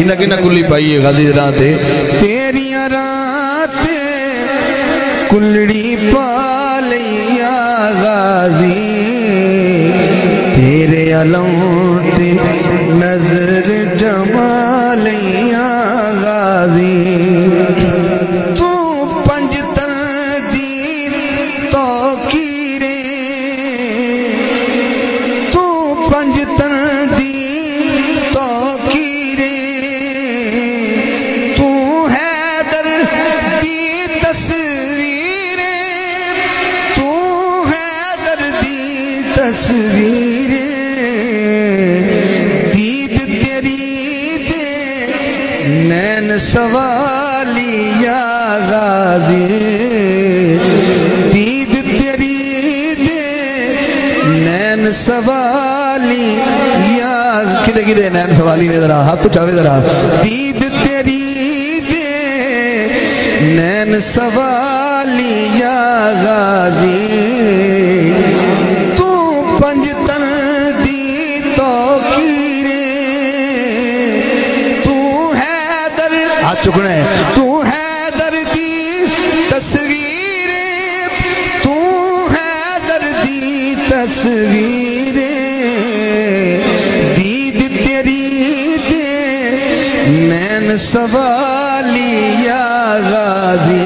किन्ना किन्ना कुल्ली पाई है गाजी रात तेरिया रात कुल्ली पा लिया गाजी तेरे अलम ते नजर जमा लिया गाजी तू पंजतन दी तौकीरे तू पंजतन दी तौकीरे तू हैदर दी तस्वीरे तू हैदर दी तस्वीरे दीद तेरी दे नैन सवालिया गाजी दीद तेरी दे नैन सवालिया किधे किधे नैन सवाली ने जरा हाथ उठावे जरा दीद तेरी दे नैन सवालिया गाजी तू पंजतन दी तौकीरे तू हैदर हाथ चुकना है तू हैदर दी तस्वीरे तू हैदर दी तस्वीरे दीद तेरी दे नैन सवालिया गाजी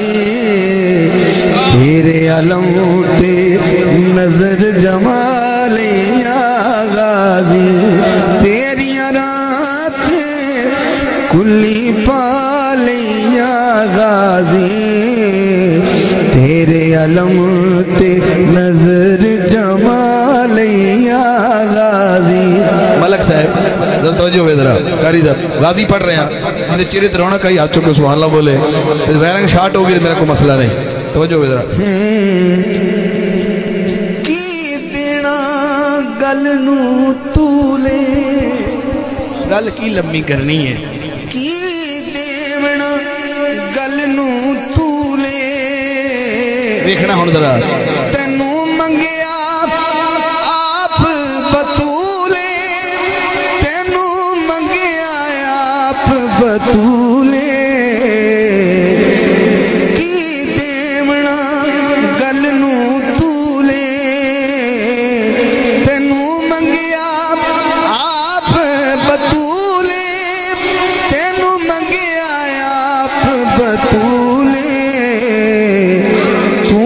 तेरे अलम ते नजर जमालिया गाजी तेरिया रात कुल्ली पालिया गाजी तेरे अलम ते नजर जमालिया गाजी मलक साहब जरा तवज्जो है जरा कारी साहब गाजी पढ़ रहे हैं जिन्हें चेहरे तो रौनक आई हाथ चुके सुभान अल्लाह बोले वैरंग शार्ट होगी तो मेरा कोई मसला नहीं तवज्जो है जरा की देना गल नू तूले गल की लम्मी करनी है की देवना गल नू तूले देखना हुन जरा तेनू मंगया आप बतूले तेनू मंगया आप बतूले की देवना गल नू तूले तेनू मंगया आप बतूले तेनू मंगया आप बतूले तू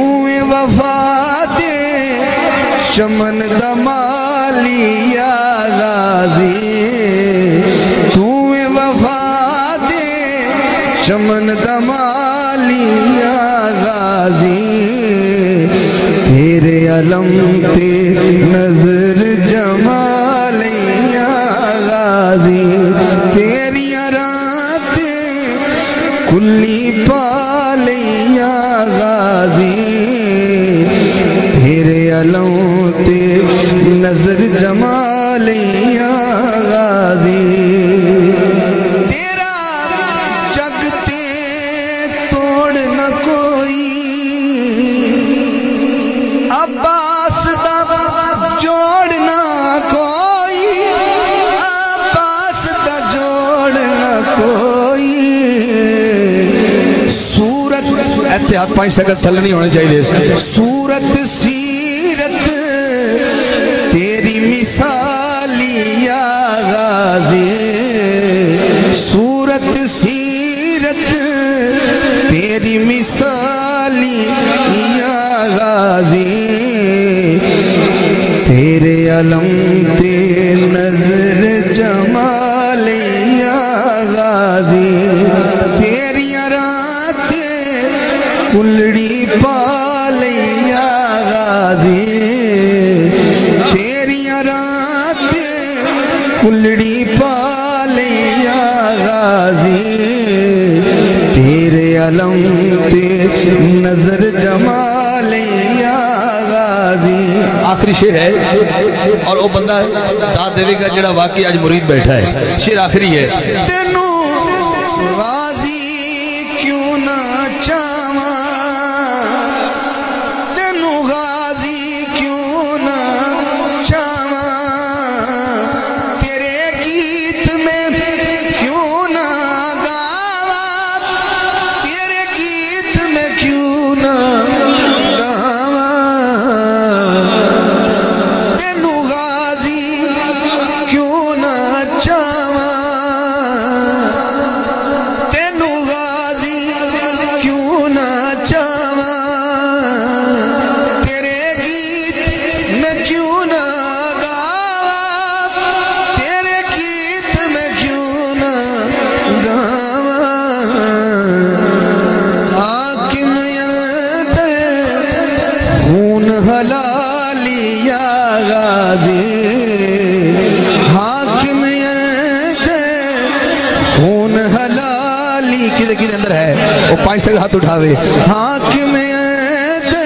वफा दे चमन दमालिया गाजी तू वफा दे चमन दमालिया गाजी तेरे अलम पे नजर जमालिया गाजी तेरिया रात कुल्ली पालिया गाजी तेरे अलम ते नजर जमालिया गाजी तेरा जगते तोड़ न कोई अब्बास दा जोड़ ना कोई अब्बास दा जोड़ ना कोई सूरत ऐसे हाथ 5 सेकंड थल नहीं होने चाहिए सूरत सीरत तेरी मिसालिया गाजी सूरत सीरत तेरी मिसालिया गाजी तेरे अलम ते नजर जमालिया गाजी तेरिया रात कुल्ली पालिया गाजी तेरिया रात कुल्ली पालिया गाजी तेरे अलम पे नजर जमालिया गाजी आखिरी शेर है और वो बंदा दाद देवेगा जड़ा वाकई आज मुरीद बैठा है शेर आखिरी है तेनू गाजी क्यों ना चावा तेनू गाजी क्यों ना चावा तेरे गीत में क्यों ना खून हलाली किदे किदे अंदर है वो 5 सेकंड हाथ उठावे हाकिम दे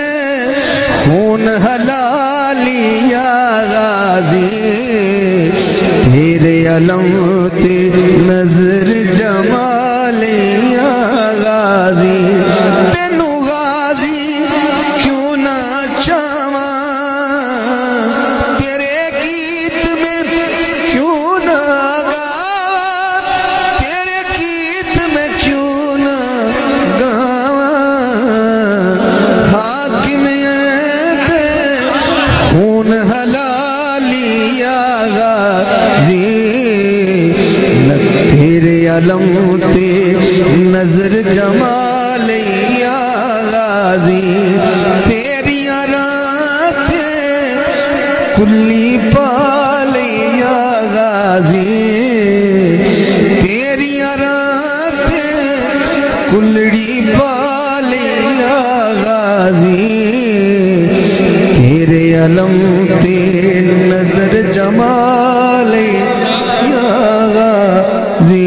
खून हलाली या गाजी तेरे अलम ते नजर जमाले या गाजी तेनू गाजी क्यों ना चावा तेरे गीत में क्यों ना गावा तेरे गीत में क्यों ना गावा हाकिम पे खून हलाली या गाजी तेरे अलम ते नजर जमाले या गाजी तेरी रात कुल्ली पाले या गाजी तेरी रात कुल्ली पाले या गाजी तेरे अलम ते नजर जमाले या गाजी